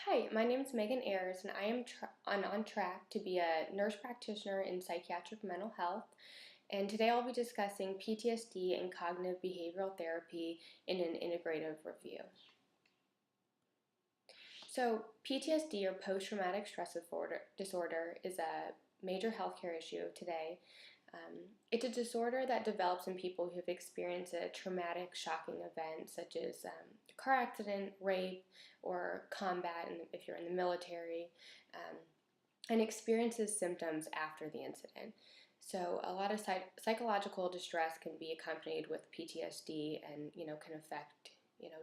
Hi, my name is Megan Ayers, and I am on track to be a nurse practitioner in psychiatric mental health. And today I'll be discussing PTSD and cognitive behavioral therapy in an integrative review. So, PTSD or post-traumatic stress disorder is a major healthcare issue today. It's a disorder that develops in people who have experienced a traumatic, shocking event such as a car accident, rape, or combat, and if you're in the military, and experiences symptoms after the incident. So a lot of psychological distress can be accompanied with PTSD and, can affect,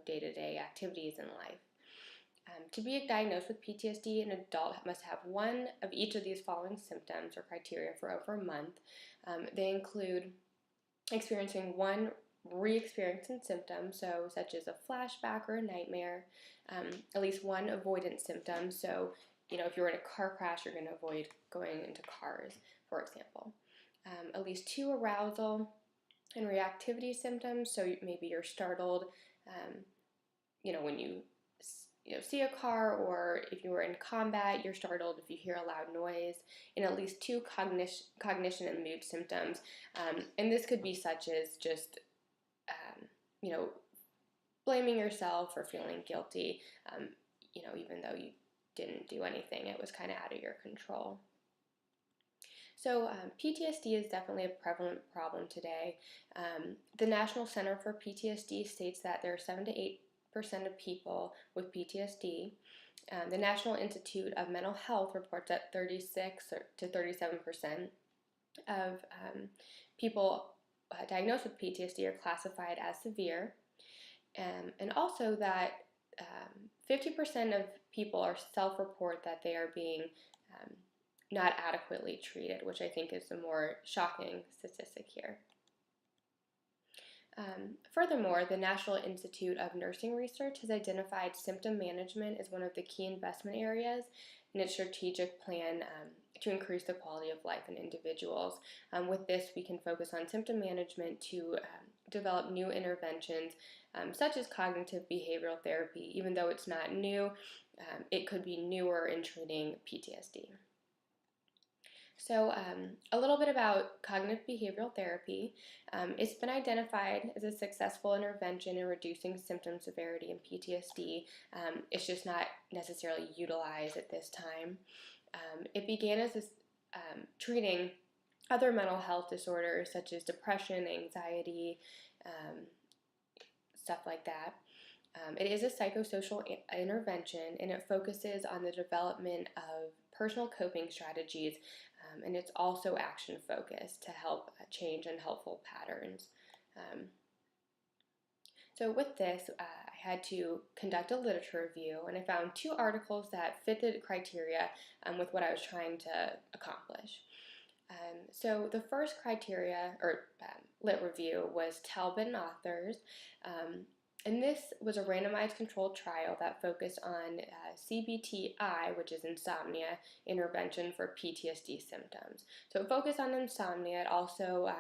day-to-day activities in life. To be diagnosed with PTSD, an adult must have one of each of these following symptoms or criteria for over a month. They include experiencing one re-experiencing symptom, such as a flashback or a nightmare, at least one avoidance symptom. So, if you're in a car crash, you're going to avoid going into cars, for example. At least two arousal and reactivity symptoms. So maybe you're startled, when you see a car, or if you were in combat, you're startled if you hear a loud noise, and at least two cognition and mood symptoms. And this could be such as just, blaming yourself or feeling guilty, even though you didn't do anything, it was kind of out of your control. So PTSD is definitely a prevalent problem today. The National Center for PTSD states that there are 7 to 8% of people with PTSD. The National Institute of Mental Health reports that 36 to 37% of people diagnosed with PTSD are classified as severe, and also that 50% of people self-report that they are being not adequately treated, which I think is the more shocking statistic here. Furthermore, the National Institute of Nursing Research has identified symptom management as one of the key investment areas in its strategic plan to increase the quality of life in individuals. With this, we can focus on symptom management to develop new interventions, such as cognitive behavioral therapy. Even though it's not new, it could be newer in treating PTSD. So a little bit about cognitive behavioral therapy. It's been identified as a successful intervention in reducing symptom severity in PTSD. It's just not necessarily utilized at this time. It began as treating other mental health disorders such as depression, anxiety, stuff like that. It is a psychosocial intervention, and it focuses on the development of personal coping strategies, and it's also action focused to help change unhelpful patterns. So with this, I had to conduct a literature review, and I found 2 articles that fit the criteria with what I was trying to accomplish. So the first criteria, or lit review, was Talbot and authors. And this was a randomized controlled trial that focused on CBT, which is insomnia, intervention for PTSD symptoms. So it focused on insomnia. It also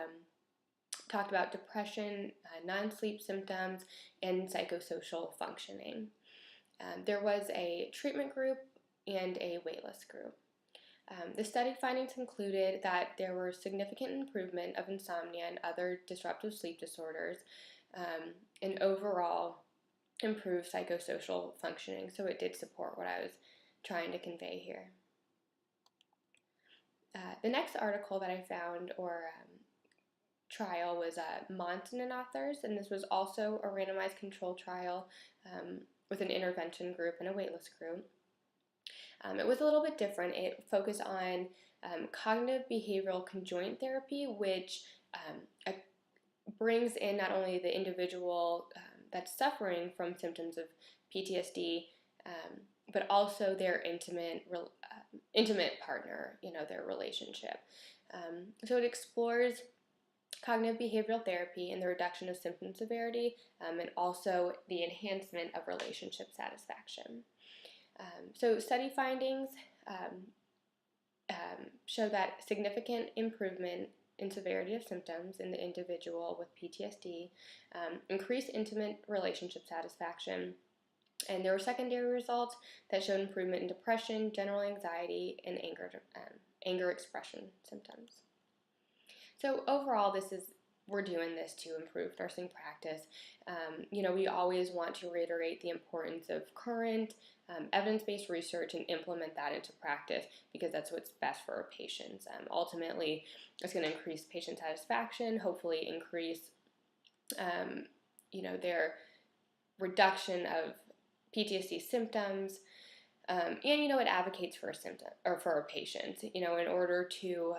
talked about depression, non-sleep symptoms, and psychosocial functioning. There was a treatment group and a waitlist group. The study findings concluded that there were significant improvement of insomnia and other disruptive sleep disorders, and overall improved psychosocial functioning. So it did support what I was trying to convey here. The next article that I found, or trial, was Monson and authors, and this was also a randomized controlled trial with an intervention group and a waitlist group. It was a little bit different. It focused on cognitive behavioral conjoint therapy, which brings in not only the individual that's suffering from symptoms of PTSD, but also their intimate partner, their relationship. So it explores cognitive behavioral therapy and the reduction of symptom severity, and also the enhancement of relationship satisfaction. So study findings show that significant improvement in severity of symptoms in the individual with PTSD, increased intimate relationship satisfaction, And there were secondary results that showed improvement in depression, general anxiety, and anger expression symptoms. So overall, we're doing this to improve nursing practice. We always want to reiterate the importance of current evidence-based research and implement that into practice because that's what's best for our patients. Ultimately, it's going to increase patient satisfaction, hopefully increase, their reduction of PTSD symptoms, and it advocates for a symptom or for our patients. In order to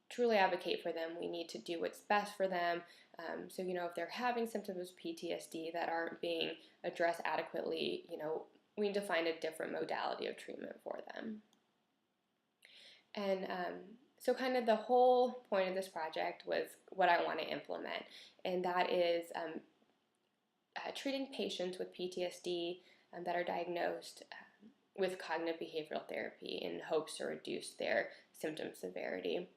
truly advocate for them, we need to do what's best for them. So if they're having symptoms of PTSD that aren't being addressed adequately, we need to find a different modality of treatment for them. And so kind of the whole point of this project was what I want to implement, and that is treating patients with PTSD that are diagnosed with cognitive behavioral therapy in hopes to reduce their symptom severity.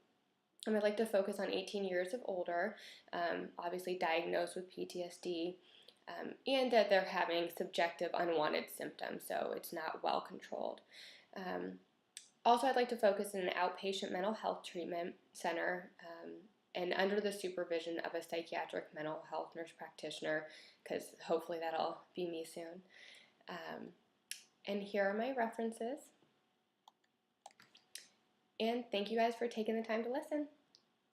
I'd like to focus on 18 years of older, obviously diagnosed with PTSD, and that they're having subjective unwanted symptoms, so it's not well controlled. Also, I'd like to focus in an outpatient mental health treatment center and under the supervision of a psychiatric mental health nurse practitioner, because hopefully that'll be me soon. And here are my references. And thank you guys for taking the time to listen.